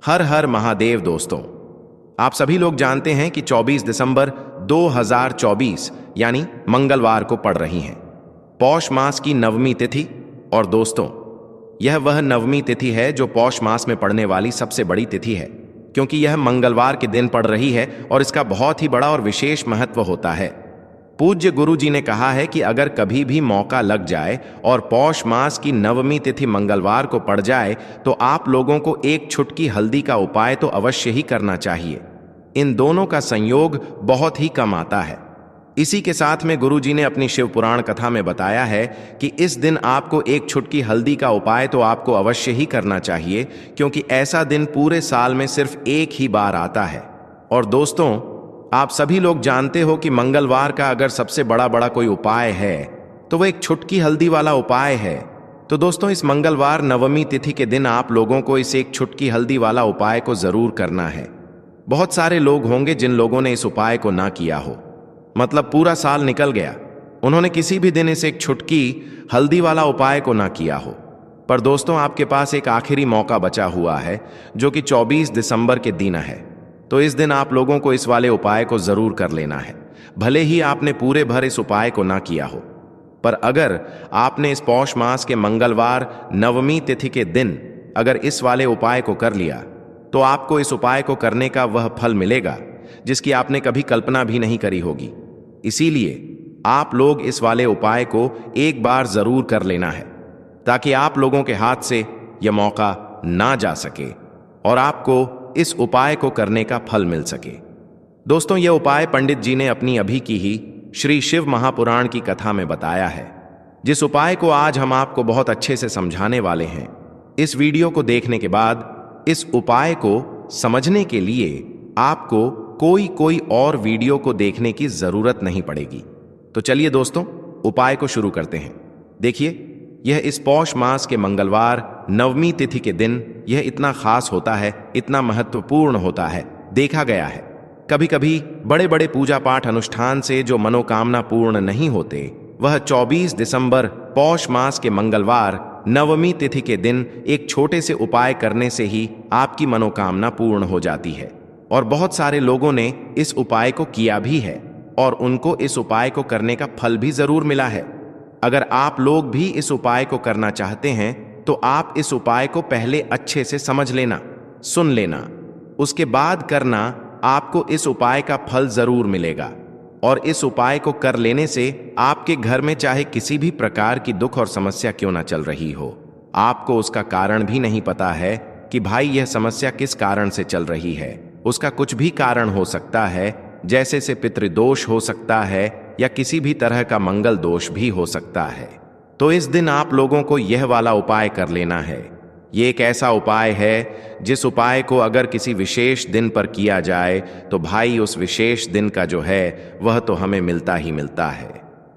हर हर महादेव दोस्तों, आप सभी लोग जानते हैं कि 24 दिसंबर 2024 यानी मंगलवार को पड़ रही हैं पौष मास की नवमी तिथि। और दोस्तों, यह वह नवमी तिथि है जो पौष मास में पड़ने वाली सबसे बड़ी तिथि है, क्योंकि यह मंगलवार के दिन पड़ रही है और इसका बहुत ही बड़ा और विशेष महत्व होता है। पूज्य गुरु जी ने कहा है कि अगर कभी भी मौका लग जाए और पौष मास की नवमी तिथि मंगलवार को पड़ जाए तो आप लोगों को एक छुटकी हल्दी का उपाय तो अवश्य ही करना चाहिए। इन दोनों का संयोग बहुत ही कम आता है। इसी के साथ में गुरु जी ने अपनी शिव पुराण कथा में बताया है कि इस दिन आपको एक छुटकी हल्दी का उपाय तो आपको अवश्य ही करना चाहिए, क्योंकि ऐसा दिन पूरे साल में सिर्फ एक ही बार आता है। और दोस्तों, आप सभी लोग जानते हो कि मंगलवार का अगर सबसे बड़ा कोई उपाय है तो वह एक छुटकी हल्दी वाला उपाय है। तो दोस्तों, इस मंगलवार नवमी तिथि के दिन आप लोगों को इस एक छुटकी हल्दी वाला उपाय को जरूर करना है। बहुत सारे लोग होंगे जिन लोगों ने इस उपाय को ना किया हो, मतलब पूरा साल निकल गया, उन्होंने किसी भी दिन इस एक छुटकी हल्दी वाला उपाय को ना किया हो। पर दोस्तों, आपके पास एक आखिरी मौका बचा हुआ है जो कि 24 दिसंबर के दिन है। तो इस दिन आप लोगों को इस वाले उपाय को जरूर कर लेना है, भले ही आपने पूरे भर इस उपाय को ना किया हो। पर अगर आपने इस पौष मास के मंगलवार नवमी तिथि के दिन अगर इस वाले उपाय को कर लिया तो आपको इस उपाय को करने का वह फल मिलेगा जिसकी आपने कभी कल्पना भी नहीं करी होगी। इसीलिए आप लोग इस वाले उपाय को एक बार जरूर कर लेना है, ताकि आप लोगों के हाथ से यह मौका ना जा सके और आपको इस उपाय को करने का फल मिल सके। दोस्तों, यह उपाय पंडित जी ने अपनी अभी की ही श्री शिव महापुराण की कथा में बताया है, जिस उपाय को आज हम आपको बहुत अच्छे से समझाने वाले हैं। इस वीडियो को देखने के बाद इस उपाय को समझने के लिए आपको कोई और वीडियो को देखने की जरूरत नहीं पड़ेगी। तो चलिए दोस्तों, उपाय को शुरू करते हैं। देखिए, यह इस पौष मास के मंगलवार नवमी तिथि के दिन यह इतना खास होता है, इतना महत्वपूर्ण होता है। देखा गया है कभी कभी बड़े पूजा पाठ अनुष्ठान से जो मनोकामना पूर्ण नहीं होते, वह 24 दिसंबर पौष मास के मंगलवार नवमी तिथि के दिन एक छोटे से उपाय करने से ही आपकी मनोकामना पूर्ण हो जाती है। और बहुत सारे लोगों ने इस उपाय को किया भी है और उनको इस उपाय को करने का फल भी जरूर मिला है। अगर आप लोग भी इस उपाय को करना चाहते हैं तो आप इस उपाय को पहले अच्छे से समझ लेना, सुन लेना, उसके बाद करना। आपको इस उपाय का फल जरूर मिलेगा। और इस उपाय को कर लेने से आपके घर में चाहे किसी भी प्रकार की दुख और समस्या क्यों ना चल रही हो, आपको उसका कारण भी नहीं पता है कि भाई यह समस्या किस कारण से चल रही है। उसका कुछ भी कारण हो सकता है, जैसे से पितृदोष हो सकता है या किसी भी तरह का मंगल दोष भी हो सकता है। तो इस दिन आप लोगों को यह वाला उपाय कर लेना है। ये एक ऐसा उपाय है जिस उपाय को अगर किसी विशेष दिन पर किया जाए तो भाई उस विशेष दिन का जो है वह तो हमें मिलता ही मिलता है।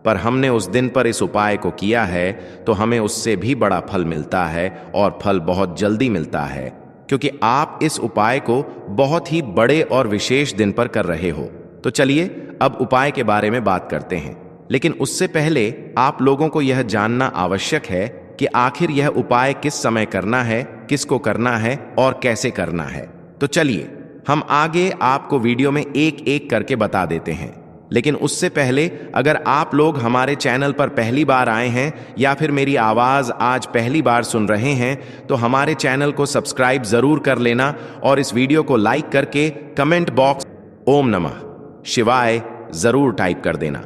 पर हमने उस दिन पर इस उपाय को किया है तो हमें उससे भी बड़ा फल मिलता है, और फल बहुत जल्दी मिलता है, क्योंकि आप इस उपाय को बहुत ही बड़े और विशेष दिन पर कर रहे हो। तो चलिए अब उपाय के बारे में बात करते हैं, लेकिन उससे पहले आप लोगों को यह जानना आवश्यक है कि आखिर यह उपाय किस समय करना है, किसको करना है और कैसे करना है। तो चलिए हम आगे आपको वीडियो में एक एक करके बता देते हैं। लेकिन उससे पहले अगर आप लोग हमारे चैनल पर पहली बार आए हैं या फिर मेरी आवाज़ आज पहली बार सुन रहे हैं तो हमारे चैनल को सब्सक्राइब ज़रूर कर लेना और इस वीडियो को लाइक करके कमेंट बॉक्स ओम नमः शिवाय ज़रूर टाइप कर देना।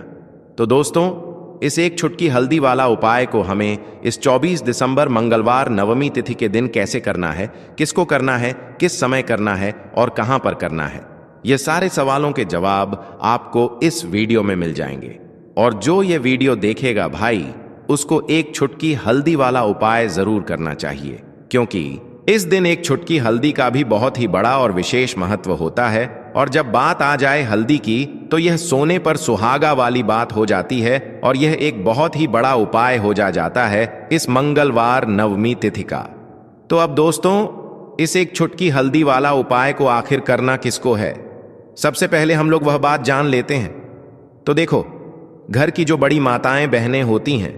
तो दोस्तों, इस एक छुटकी हल्दी वाला उपाय को हमें इस 24 दिसंबर मंगलवार नवमी तिथि के दिन कैसे करना है, किसको करना है, किस समय करना है और कहां पर करना है, ये सारे सवालों के जवाब आपको इस वीडियो में मिल जाएंगे। और जो ये वीडियो देखेगा भाई, उसको एक छुटकी हल्दी वाला उपाय जरूर करना चाहिए, क्योंकि इस दिन एक छुटकी हल्दी का भी बहुत ही बड़ा और विशेष महत्व होता है। और जब बात आ जाए हल्दी की तो यह सोने पर सुहागा वाली बात हो जाती है और यह एक बहुत ही बड़ा उपाय हो जाता है इस मंगलवार नवमी तिथि का। तो अब दोस्तों, इस एक छुटकी हल्दी वाला उपाय को आखिर करना किसको है, सबसे पहले हम लोग वह बात जान लेते हैं। तो देखो, घर की जो बड़ी माताएं बहनें होती हैं,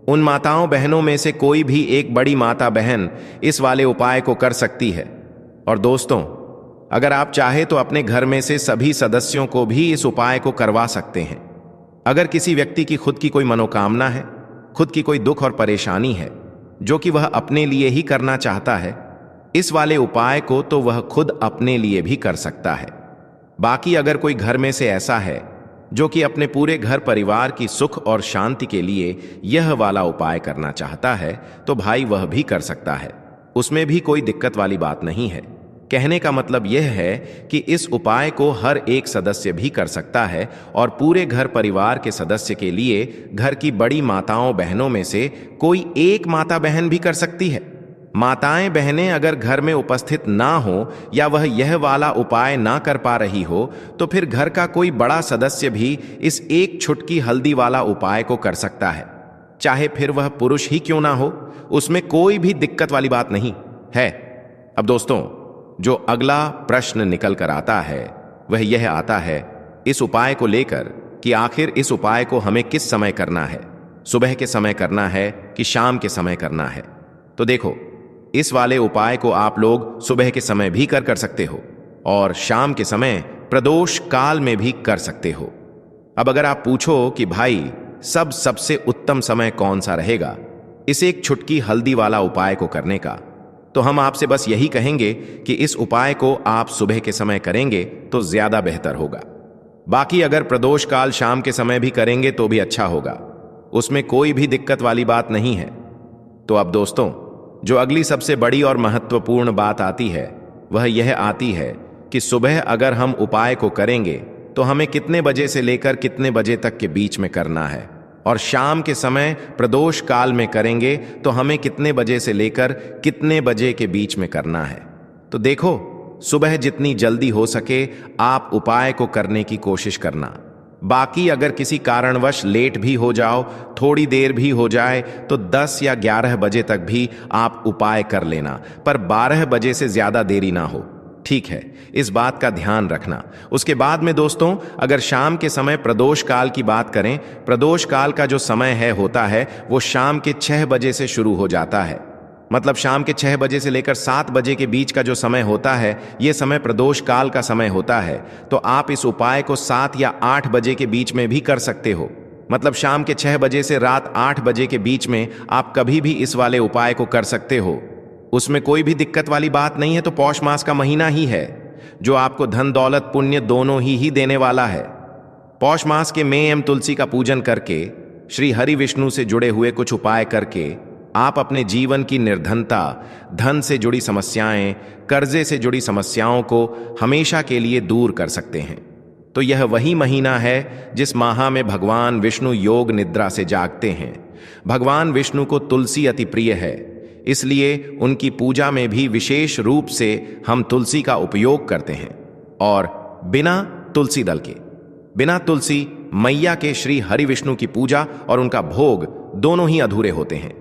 उन माताओं बहनों में से कोई भी एक बड़ी माता बहन इस वाले उपाय को कर सकती है। और दोस्तों, अगर आप चाहे तो अपने घर में से सभी सदस्यों को भी इस उपाय को करवा सकते हैं। अगर किसी व्यक्ति की खुद की कोई मनोकामना है, खुद की कोई दुख और परेशानी है जो कि वह अपने लिए ही करना चाहता है, इस वाले उपाय को तो वह खुद अपने लिए भी कर सकता है। बाकी अगर कोई घर में से ऐसा है जो कि अपने पूरे घर परिवार की सुख और शांति के लिए यह वाला उपाय करना चाहता है, तो भाई वह भी कर सकता है। उसमें भी कोई दिक्कत वाली बात नहीं है। कहने का मतलब यह है कि इस उपाय को हर एक सदस्य भी कर सकता है और पूरे घर परिवार के सदस्य के लिए घर की बड़ी माताओं बहनों में से कोई एक माता बहन भी कर सकती है। माताएं बहनें अगर घर में उपस्थित ना हो या वह यह वाला उपाय ना कर पा रही हो, तो फिर घर का कोई बड़ा सदस्य भी इस एक छुटकी हल्दी वाला उपाय को कर सकता है। चाहे फिर वह पुरुष ही क्यों ना हो, उसमें कोई भी दिक्कत वाली बात नहीं है। अब दोस्तों, जो अगला प्रश्न निकल कर आता है वह यह आता है इस उपाय को लेकर कि आखिर इस उपाय को हमें किस समय करना है, सुबह के समय करना है कि शाम के समय करना है। तो देखो, इस वाले उपाय को आप लोग सुबह के समय भी कर सकते हो और शाम के समय प्रदोष काल में भी कर सकते हो। अब अगर आप पूछो कि भाई सबसे उत्तम समय कौन सा रहेगा इस एक छुटकी हल्दी वाला उपाय को करने का, तो हम आपसे बस यही कहेंगे कि इस उपाय को आप सुबह के समय करेंगे तो ज्यादा बेहतर होगा। बाकी अगर प्रदोष काल शाम के समय भी करेंगे तो भी अच्छा होगा, उसमें कोई भी दिक्कत वाली बात नहीं है। तो अब दोस्तों, जो अगली सबसे बड़ी और महत्वपूर्ण बात आती है वह यह आती है कि सुबह अगर हम उपाय को करेंगे तो हमें कितने बजे से लेकर कितने बजे तक के बीच में करना है, और शाम के समय प्रदोष काल में करेंगे तो हमें कितने बजे से लेकर कितने बजे के बीच में करना है। तो देखो, सुबह जितनी जल्दी हो सके आप उपाय को करने की कोशिश करना। बाकी अगर किसी कारणवश लेट भी हो जाओ, थोड़ी देर भी हो जाए, तो 10 या 11 बजे तक भी आप उपाय कर लेना, पर 12 बजे से ज्यादा देरी ना हो, ठीक है? इस बात का ध्यान रखना। उसके बाद में दोस्तों, अगर शाम के समय प्रदोष काल की बात करें, प्रदोष काल का जो समय होता है वो शाम के 6 बजे से शुरू हो जाता है। मतलब शाम के 6 बजे से लेकर 7 बजे के बीच का जो समय होता है, यह समय प्रदोष काल का समय होता है। तो आप इस उपाय को 7 या 8 बजे के बीच में भी कर सकते हो। मतलब शाम के 6 बजे से रात 8 बजे के बीच में आप कभी भी इस वाले उपाय को कर सकते हो, उसमें कोई भी दिक्कत वाली बात नहीं है। तो पौष मास का महीना ही है जो आपको धन दौलत पुण्य दोनों ही देने वाला है। पौष मास के में तुलसी का पूजन करके, श्री हरि विष्णु से जुड़े हुए कुछ उपाय करके आप अपने जीवन की निर्धनता, धन से जुड़ी समस्याएं, कर्जे से जुड़ी समस्याओं को हमेशा के लिए दूर कर सकते हैं। तो यह वही महीना है जिस माह में भगवान विष्णु योग निद्रा से जागते हैं। भगवान विष्णु को तुलसी अति प्रिय है, इसलिए उनकी पूजा में भी विशेष रूप से हम तुलसी का उपयोग करते हैं। और बिना तुलसी दल के, बिना तुलसी मैया के श्री हरि विष्णु की पूजा और उनका भोग दोनों ही अधूरे होते हैं।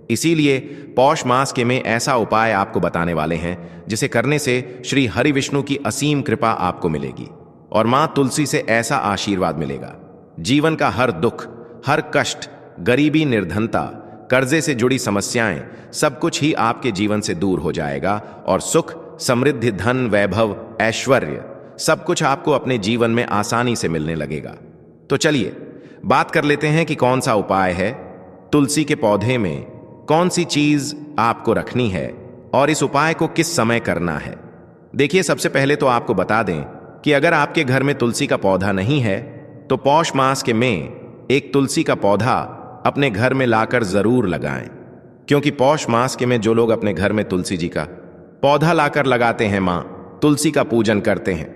इसीलिए पौष मास के में ऐसा उपाय आपको बताने वाले हैं जिसे करने से श्री हरि विष्णु की असीम कृपा आपको मिलेगी और मां तुलसी से ऐसा आशीर्वाद मिलेगा। जीवन का हर दुख, हर कष्ट, गरीबी, निर्धनता, कर्जे से जुड़ी समस्याएं, सब कुछ ही आपके जीवन से दूर हो जाएगा और सुख, समृद्धि, धन, वैभव, ऐश्वर्य सब कुछ आपको अपने जीवन में आसानी से मिलने लगेगा। तो चलिए बात कर लेते हैं कि कौन सा उपाय है, तुलसी के पौधे में कौन सी चीज आपको रखनी है और इस उपाय को किस समय करना है। देखिए, सबसे पहले तो आपको बता दें कि अगर आपके घर में तुलसी का पौधा नहीं है तो पौष मास के में एक तुलसी का पौधा अपने घर में लाकर जरूर लगाएं, क्योंकि पौष मास के में जो लोग अपने घर में तुलसी जी का पौधा लाकर लगाते हैं, मां तुलसी का पूजन करते हैं,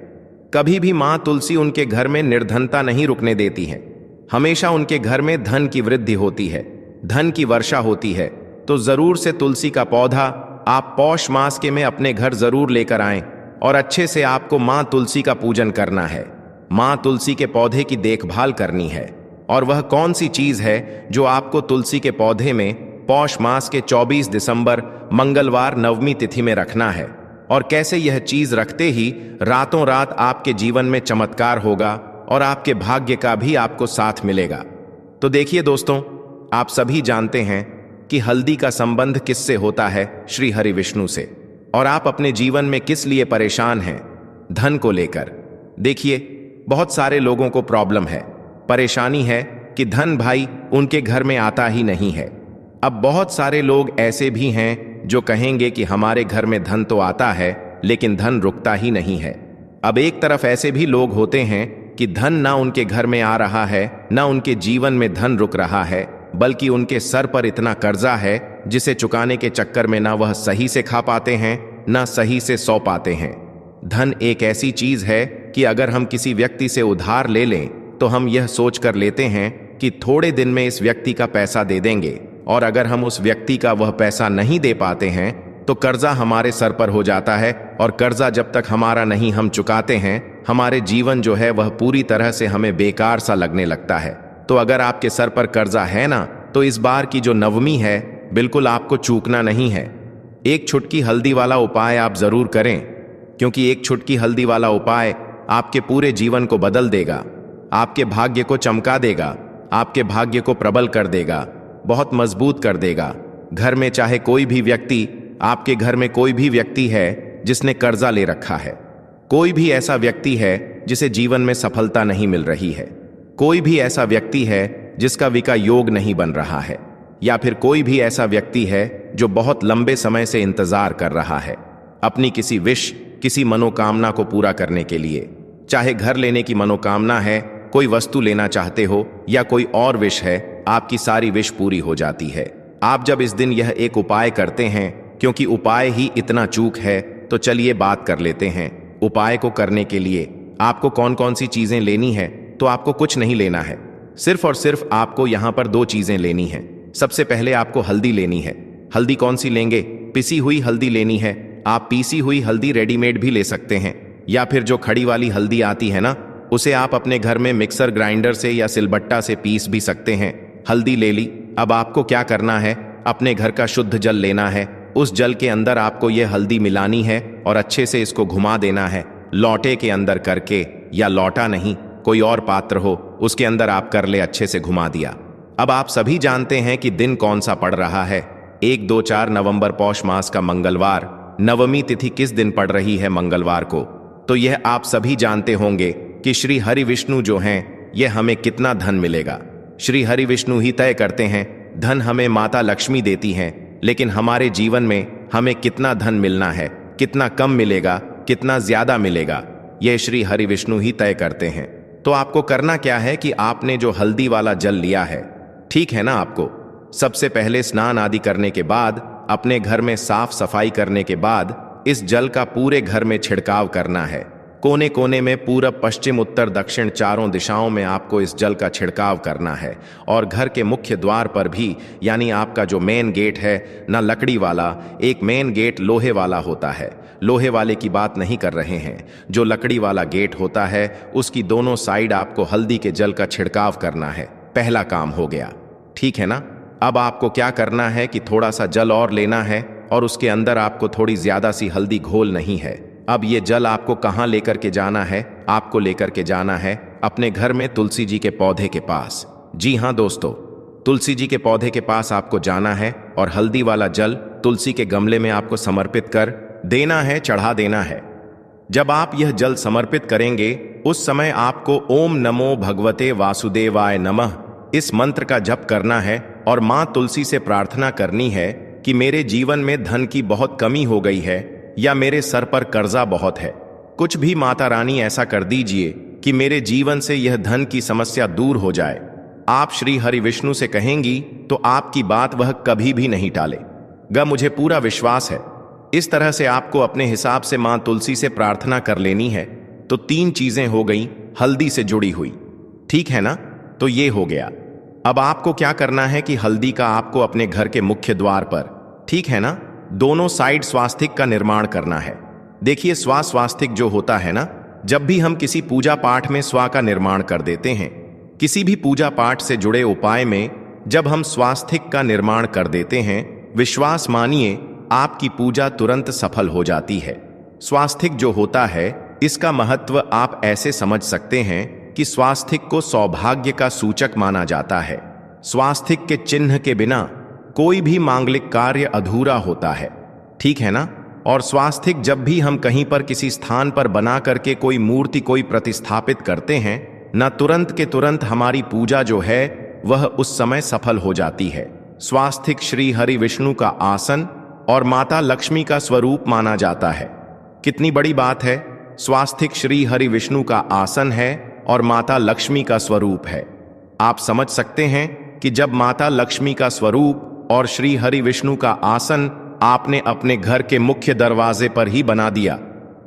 कभी भी मां तुलसी उनके घर में निर्धनता नहीं रुकने देती है। हमेशा उनके घर में धन की वृद्धि होती है, धन की वर्षा होती है। तो जरूर से तुलसी का पौधा आप पौष मास के में अपने घर जरूर लेकर आएं और अच्छे से आपको मां तुलसी का पूजन करना है। मां तुलसी के पौधे की देखभाल करनी है। और वह कौन सी चीज है जो आपको तुलसी के पौधे में पौष मास के 24 दिसंबर मंगलवार नवमी तिथि में रखना है, और कैसे यह चीज रखते ही रातों रात आपके जीवन में चमत्कार होगा और आपके भाग्य का भी आपको साथ मिलेगा। तो देखिए दोस्तों, आप सभी जानते हैं कि हल्दी का संबंध किससे होता है? श्री हरि विष्णु से। और आप अपने जीवन में किस लिए परेशान हैं? धन को लेकर। देखिए, बहुत सारे लोगों को प्रॉब्लम है, परेशानी है कि धन भाई उनके घर में आता ही नहीं है। अब बहुत सारे लोग ऐसे भी हैं जो कहेंगे कि हमारे घर में धन तो आता है लेकिन धन रुकता ही नहीं है। अब एक तरफ ऐसे भी लोग होते हैं कि धन ना उनके घर में आ रहा है, ना उनके जीवन में धन रुक रहा है, बल्कि उनके सर पर इतना कर्जा है जिसे चुकाने के चक्कर में ना वह सही से खा पाते हैं, ना सही से सो पाते हैं। धन एक ऐसी चीज है कि अगर हम किसी व्यक्ति से उधार ले लें तो हम यह सोच कर लेते हैं कि थोड़े दिन में इस व्यक्ति का पैसा दे देंगे, और अगर हम उस व्यक्ति का वह पैसा नहीं दे पाते हैं तो कर्जा हमारे सर पर हो जाता है, और कर्जा जब तक हमारा नहीं हम चुकाते हैं, हमारे जीवन जो है वह पूरी तरह से हमें बेकार सा लगने लगता है। तो अगर आपके सर पर कर्जा है ना, तो इस बार की जो नवमी है बिल्कुल आपको चूकना नहीं है। एक छुटकी हल्दी वाला उपाय आप जरूर करें, क्योंकि एक छुटकी हल्दी वाला उपाय आपके पूरे जीवन को बदल देगा, आपके भाग्य को चमका देगा, आपके भाग्य को प्रबल कर देगा, बहुत मजबूत कर देगा। घर में चाहे कोई भी व्यक्ति, आपके घर में कोई भी व्यक्ति है जिसने कर्जा ले रखा है, कोई भी ऐसा व्यक्ति है जिसे जीवन में सफलता नहीं मिल रही है, कोई भी ऐसा व्यक्ति है जिसका विका योग नहीं बन रहा है, या फिर कोई भी ऐसा व्यक्ति है जो बहुत लंबे समय से इंतजार कर रहा है अपनी किसी विश, किसी मनोकामना को पूरा करने के लिए। चाहे घर लेने की मनोकामना है, कोई वस्तु लेना चाहते हो, या कोई और विश है, आपकी सारी विश पूरी हो जाती है आप जब इस दिन यह एक उपाय करते हैं। क्योंकि उपाय ही इतना चूक है, तो चलिए बात कर लेते हैं। उपाय को करने के लिए आपको कौन कौन सी चीजें लेनी है? तो आपको कुछ नहीं लेना है, सिर्फ और सिर्फ आपको यहां पर 2 चीजें लेनी है। सबसे पहले आपको हल्दी लेनी है। हल्दी कौन सी लेंगे? पिसी हुई हल्दी लेनी है। आप पीसी हुई हल्दी रेडीमेड भी ले सकते हैं, या फिर जो खड़ी वाली हल्दी आती है ना, उसे आप अपने घर में मिक्सर ग्राइंडर से या सिलबट्टा से पीस भी सकते हैं। हल्दी ले ली। अब आपको क्या करना है? अपने घर का शुद्ध जल लेना है। उस जल के अंदर आपको यह हल्दी मिलानी है और अच्छे से इसको घुमा देना है, लौटे के अंदर करके, या लौटा नहीं, कोई और पात्र हो उसके अंदर आप कर ले, अच्छे से घुमा दिया। अब आप सभी जानते हैं कि दिन कौन सा पड़ रहा है। 1, 2, 4 नवंबर पौष मास का मंगलवार। नवमी तिथि किस दिन पड़ रही है? मंगलवार को। तो यह आप सभी जानते होंगे कि श्री हरि विष्णु जो हैं, यह हमें कितना धन मिलेगा। श्री हरि विष्णु ही तय करते हैं। धन हमें माता लक्ष्मी देती हैं, लेकिन हमारे जीवन में हमें कितना धन मिलना है, कितना कम मिलेगा, कितना ज्यादा मिलेगा, यह श्री हरि विष्णु ही तय करते हैं। तो आपको करना क्या है कि आपने जो हल्दी वाला जल लिया है, ठीक है ना, आपको सबसे पहले स्नान आदि करने के बाद, अपने घर में साफ सफाई करने के बाद, इस जल का पूरे घर में छिड़काव करना है। कोने कोने में, पूरब, पश्चिम, उत्तर, दक्षिण, चारों दिशाओं में आपको इस जल का छिड़काव करना है। और घर के मुख्य द्वार पर भी, यानी आपका जो मेन गेट है ना, लकड़ी वाला, एक मेन गेट लोहे वाला होता है। लोहे वाले की बात नहीं कर रहे हैं, जो लकड़ी वाला गेट होता है उसकी दोनों साइड आपको हल्दी के जल का छिड़काव करना है। पहला काम हो गया, ठीक है ना। अब आपको क्या करना है कि थोड़ा सा जल और लेना है, और उसके अंदर आपको थोड़ी ज्यादा सी हल्दी घोल नहीं है। अब ये जल आपको कहाँ लेकर के जाना है? आपको लेकर के जाना है अपने घर में तुलसी जी के पौधे के पास। जी हाँ दोस्तों, तुलसी जी के पौधे के पास आपको जाना है, और हल्दी वाला जल तुलसी के गमले में आपको समर्पित कर देना है, चढ़ा देना है। जब आप यह जल समर्पित करेंगे, उस समय आपको ओम नमो भगवते वासुदेवाय नमः इस मंत्र का जप करना है, और माँ तुलसी से प्रार्थना करनी है कि मेरे जीवन में धन की बहुत कमी हो गई है, या मेरे सर पर कर्जा बहुत है। कुछ भी माता रानी ऐसा कर दीजिए कि मेरे जीवन से यह धन की समस्या दूर हो जाए। आप श्री हरि विष्णु से कहेंगी तो आपकी बात वह कभी भी नहीं टालेगा, मुझे पूरा विश्वास है। इस तरह से आपको अपने हिसाब से मां तुलसी से प्रार्थना कर लेनी है। तो 3 चीजें हो गई हल्दी से जुड़ी हुई, ठीक है ना। तो ये हो गया। अब आपको क्या करना है कि हल्दी का आपको अपने घर के मुख्य द्वार पर, ठीक है ना, दोनों साइड स्वास्तिक का निर्माण करना है। देखिए, स्वास्तिक जो होता है ना, जब भी हम किसी पूजा पाठ में स्वा का निर्माण कर देते हैं, किसी भी पूजा पाठ से जुड़े उपाय में जब हम स्वास्तिक का निर्माण कर देते हैं, विश्वास मानिए आपकी पूजा तुरंत सफल हो जाती है। स्वास्तिक जो होता है, इसका महत्व आप ऐसे समझ सकते हैं कि स्वास्तिक को सौभाग्य का सूचक माना जाता है। स्वास्तिक के चिन्ह के बिना कोई भी मांगलिक कार्य अधूरा होता है, ठीक है ना। और स्वास्तिक जब भी हम कहीं पर किसी स्थान पर बना करके कोई मूर्ति कोई प्रतिस्थापित करते हैं, न तुरंत के तुरंत हमारी पूजा जो है वह उस समय सफल हो जाती है। स्वास्तिक श्री हरि विष्णु का आसन और माता लक्ष्मी का स्वरूप माना जाता है। कितनी बड़ी बात है, स्वास्तिक श्री हरि विष्णु का आसन है और माता लक्ष्मी का स्वरूप है। आप समझ सकते हैं कि जब माता लक्ष्मी का स्वरूप और श्री हरि विष्णु का आसन आपने अपने घर के मुख्य दरवाजे पर ही बना दिया,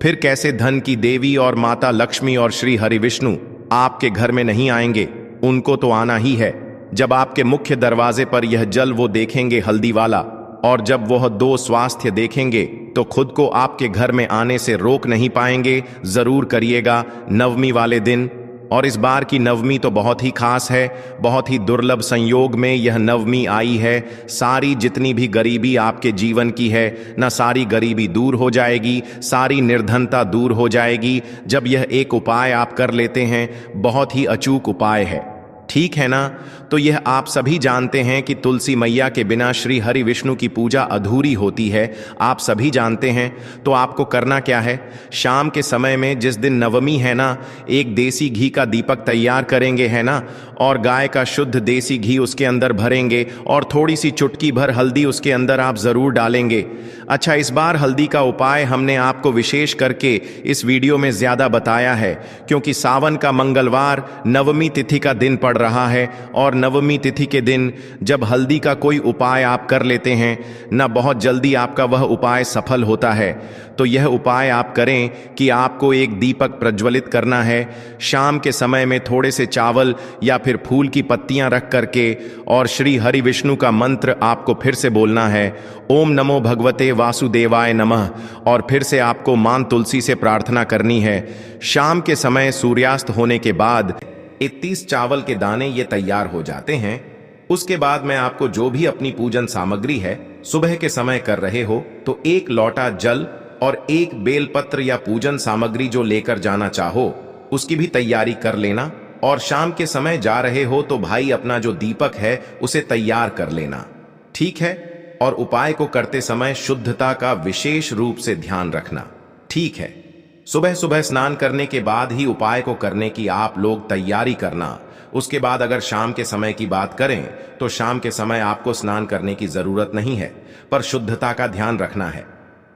फिर कैसे धन की देवी और माता लक्ष्मी और श्री हरि विष्णु आपके घर में नहीं आएंगे? उनको तो आना ही है। जब आपके मुख्य दरवाजे पर यह जल वो देखेंगे हल्दी वाला, और जब वह दो स्वास्थ्य देखेंगे तो खुद को आपके घर में आने से रोक नहीं पाएंगे। जरूर करिएगा नवमी वाले दिन। और इस बार की नवमी तो बहुत ही खास है, बहुत ही दुर्लभ संयोग में यह नवमी आई है। सारी जितनी भी गरीबी आपके जीवन की है, ना सारी गरीबी दूर हो जाएगी, सारी निर्धनता दूर हो जाएगी जब यह एक उपाय आप कर लेते हैं। बहुत ही अचूक उपाय है, ठीक है ना? तो यह आप सभी जानते हैं कि तुलसी मैया के बिना श्री हरि विष्णु की पूजा अधूरी होती है। आप सभी जानते हैं। तो आपको करना क्या है, शाम के समय में जिस दिन नवमी है ना, एक देसी घी का दीपक तैयार करेंगे, है ना, और गाय का शुद्ध देसी घी उसके अंदर भरेंगे और थोड़ी सी चुटकी भर हल्दी उसके अंदर आप जरूर डालेंगे। अच्छा, इस बार हल्दी का उपाय हमने आपको विशेष करके इस वीडियो में ज्यादा बताया है क्योंकि सावन का मंगलवार नवमी तिथि का दिन पड़ रहा है, और नवमी तिथि के दिन जब हल्दी का कोई उपाय आप कर लेते हैं ना, बहुत जल्दी आपका वह उपाय सफल होता है। तो यह उपाय आप करें कि आपको एक दीपक प्रज्वलित करना है शाम के समय में, थोड़े से चावल या फिर फूल की पत्तियां रख करके, और श्री हरि विष्णु का मंत्र आपको फिर से बोलना है, ओम नमो भगवते वासुदेवाय नमः। और फिर से आपको मां तुलसी से प्रार्थना करनी है। शाम के समय सूर्यास्त होने के बाद 31 चावल के दाने ये तैयार हो जाते हैं। उसके बाद मैं आपको जो भी अपनी पूजन सामग्री है सुबह के समय कर रहे हो तो एक लोटा जल और एक बेलपत्र या पूजन सामग्री जो लेकर जाना चाहो उसकी भी तैयारी कर लेना। और शाम के समय जा रहे हो तो भाई अपना जो दीपक है उसे तैयार कर लेना, ठीक है? और उपाय को करते समय शुद्धता का विशेष रूप से ध्यान रखना, ठीक है? सुबह सुबह स्नान करने के बाद ही उपाय को करने की आप लोग तैयारी करना। उसके बाद अगर शाम के समय की बात करें तो शाम के समय आपको स्नान करने की जरूरत नहीं है, पर शुद्धता का ध्यान रखना है।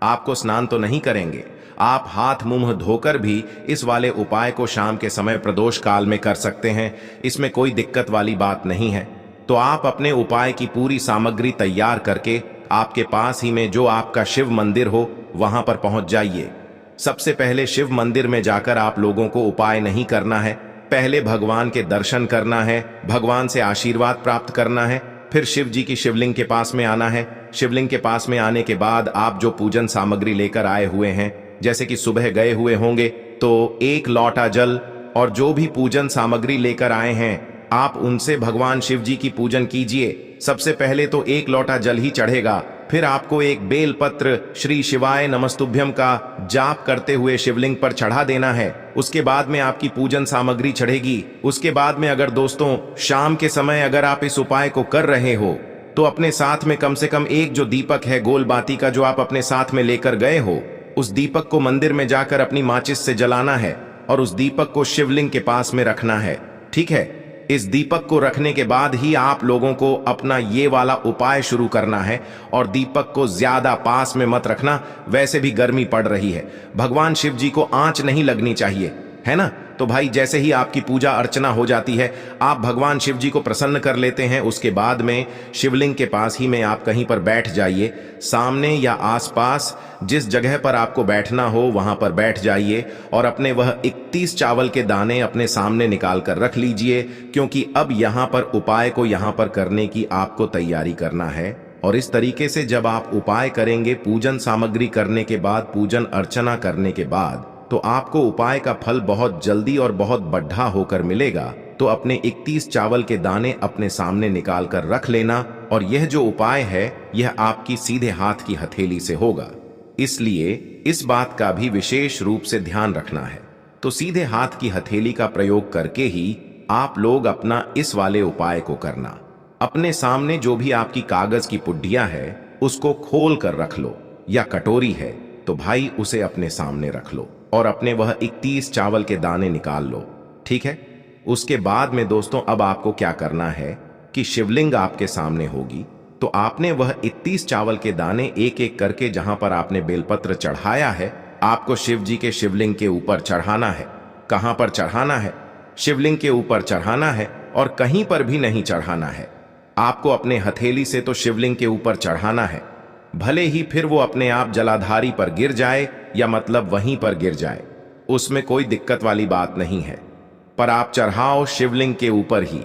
आपको स्नान तो नहीं करेंगे, आप हाथ मुंह धोकर भी इस वाले उपाय को शाम के समय प्रदोष काल में कर सकते हैं। इसमें कोई दिक्कत वाली बात नहीं है। तो आप अपने उपाय की पूरी सामग्री तैयार करके आपके पास ही में जो आपका शिव मंदिर हो वहां पर पहुंच जाइए। सबसे पहले शिव मंदिर में जाकर आप लोगों को उपाय नहीं करना है, पहले भगवान के दर्शन करना है, भगवान से आशीर्वाद प्राप्त करना है, फिर शिव जी की शिवलिंग के पास में आना है। शिवलिंग के पास में आने के बाद आप जो पूजन सामग्री लेकर आए हुए हैं, जैसे कि सुबह गए हुए होंगे तो एक लोटा जल और जो भी पूजन सामग्री लेकर आए हैं आप उनसे भगवान शिव जी की पूजन कीजिए। सबसे पहले तो एक लोटा जल ही चढ़ेगा, फिर आपको एक बेल पत्र श्री शिवाय नमस्तुभ्यम का जाप करते हुए शिवलिंग पर चढ़ा देना है। उसके बाद में आपकी पूजन सामग्री चढ़ेगी। उसके बाद में अगर दोस्तों शाम के समय अगर आप इस उपाय को कर रहे हो तो अपने साथ में कम से कम एक जो दीपक है गोल बाती का जो आप अपने साथ में लेकर गए हो, उस दीपक को मंदिर में जाकर अपनी माचिस से जलाना है और उस दीपक को शिवलिंग के पास में रखना है, ठीक है? इस दीपक को रखने के बाद ही आप लोगों को अपना ये वाला उपाय शुरू करना है। और दीपक को ज्यादा पास में मत रखना, वैसे भी गर्मी पड़ रही है, भगवान शिव जी को आंच नहीं लगनी चाहिए, है ना? तो भाई जैसे ही आपकी पूजा अर्चना हो जाती है, आप भगवान शिव जी को प्रसन्न कर लेते हैं। उसके बाद में शिवलिंग के पास ही में आप कहीं पर बैठ जाइए, सामने या आसपास जिस जगह पर आपको बैठना हो वहां पर बैठ जाइए और अपने वह 31 चावल के दाने अपने सामने निकाल कर रख लीजिए, क्योंकि अब यहां पर उपाय को यहां पर करने की आपको तैयारी करना है। और इस तरीके से जब आप उपाय करेंगे, पूजन सामग्री करने के बाद, पूजन अर्चना करने के बाद, तो आपको उपाय का फल बहुत जल्दी और बहुत बढ़ा होकर मिलेगा। तो अपने 31 चावल के दाने अपने सामने निकाल कर रख लेना। और यह जो उपाय है यह आपकी सीधे हाथ की हथेली से होगा, इसलिए इस बात का भी विशेष रूप से ध्यान रखना है। तो सीधे हाथ की हथेली का प्रयोग करके ही आप लोग अपना इस वाले उपाय को करना। अपने सामने जो भी आपकी कागज की पुड्डियां है उसको खोल कर रख लो, या कटोरी है तो भाई उसे अपने सामने रख लो और अपने वह 31 चावल के दाने निकाल लो। ठीक है। उसके बाद में दोस्तों अब आपको क्या करना है कि शिवलिंग आपके सामने होगी, तो आपने वह 31 चावल के दाने एक एक करके जहां पर आपने बेलपत्र चढ़ाया है, आपको शिव जी के शिवलिंग के ऊपर चढ़ाना है। कहां पर चढ़ाना है? शिवलिंग के ऊपर चढ़ाना है और कहीं पर भी नहीं चढ़ाना है। आपको अपने हथेली से तो शिवलिंग के ऊपर चढ़ाना है, भले ही फिर वो अपने आप जलाधारी पर गिर जाए या मतलब वहीं पर गिर जाए, उसमें कोई दिक्कत वाली बात नहीं है, पर आप चढ़ाओ शिवलिंग के ऊपर ही।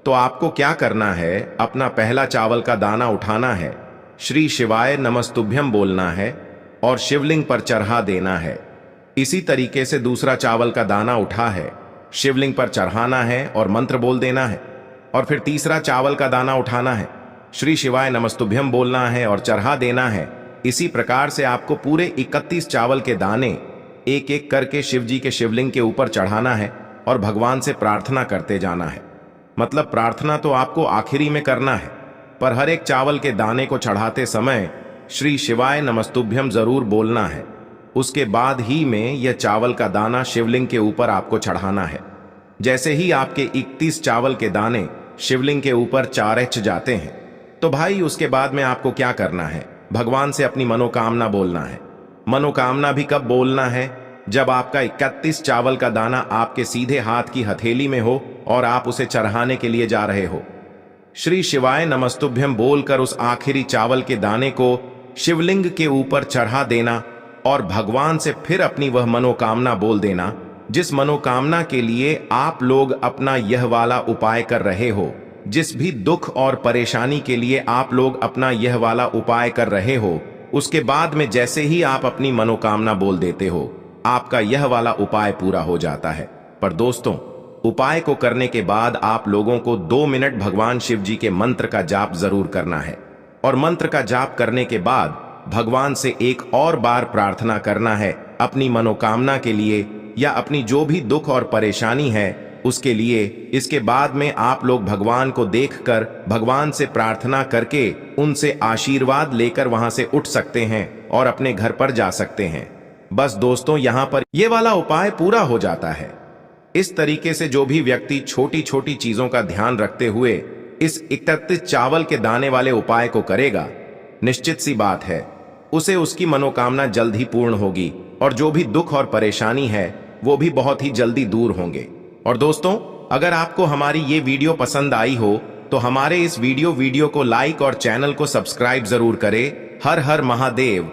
तो आपको क्या करना है, अपना पहला चावल का दाना उठाना है, श्री शिवाय नमस्तुभ्यम बोलना है और शिवलिंग पर चढ़ा देना है। इसी तरीके से दूसरा चावल का दाना उठा है, शिवलिंग पर चढ़ाना है और मंत्र बोल देना है। और फिर तीसरा चावल का दाना उठाना है, श्री शिवाय नमस्तुभ्यम बोलना है और चढ़ा देना है। इसी प्रकार से आपको पूरे 31 चावल के दाने एक एक करके शिव जी के शिवलिंग के ऊपर चढ़ाना है और भगवान से प्रार्थना करते जाना है। मतलब प्रार्थना तो आपको आखिरी में करना है, पर हर एक चावल के दाने को चढ़ाते समय श्री शिवाय नमस्तुभ्यम जरूर बोलना है। उसके बाद ही में यह चावल का दाना शिवलिंग के ऊपर आपको चढ़ाना है। जैसे ही आपके 31 चावल के दाने शिवलिंग के ऊपर चारच जाते हैं, तो भाई उसके बाद में आपको क्या करना है, भगवान से अपनी मनोकामना बोलना है। मनोकामना भी कब बोलना है? जब आपका 31 चावल का दाना आपके सीधे हाथ की हथेली में हो और आप उसे चढ़ाने के लिए जा रहे हो। श्री शिवाय नमस्तुभ्यम बोलकर उस आखिरी चावल के दाने को शिवलिंग के ऊपर चढ़ा देना और भगवान से फिर अपनी वह मनोकामना बोल देना, जिस मनोकामना के लिए आप लोग अपना यह वाला उपाय कर रहे हो। जिस भी दुख और परेशानी के लिए आप लोग अपना यह वाला उपाय कर रहे हो, उसके बाद में जैसे ही आप अपनी मनोकामना बोल देते हो, आपका यह वाला उपाय पूरा हो जाता है। पर दोस्तों, उपाय को करने के बाद आप लोगों को 2 मिनट भगवान शिव जी के मंत्र का जाप जरूर करना है और मंत्र का जाप करने के बाद भगवान से एक और बार प्रार्थना करना है अपनी मनोकामना के लिए या अपनी जो भी दुख और परेशानी है उसके लिए। इसके बाद में आप लोग भगवान को देखकर भगवान से प्रार्थना करके उनसे आशीर्वाद लेकर वहां से उठ सकते हैं और अपने घर पर जा सकते हैं। बस दोस्तों, यहां पर यह वाला उपाय पूरा हो जाता है। इस तरीके से जो भी व्यक्ति छोटी छोटी चीजों का ध्यान रखते हुए इस 31 चावल के दाने वाले उपाय को करेगा, निश्चित सी बात है उसे उसकी मनोकामना जल्द ही पूर्ण होगी और जो भी दुख और परेशानी है वो भी बहुत ही जल्दी दूर होंगे। और दोस्तों, अगर आपको हमारी ये वीडियो पसंद आई हो तो हमारे इस वीडियो को लाइक और चैनल को सब्सक्राइब जरूर करें। हर हर महादेव।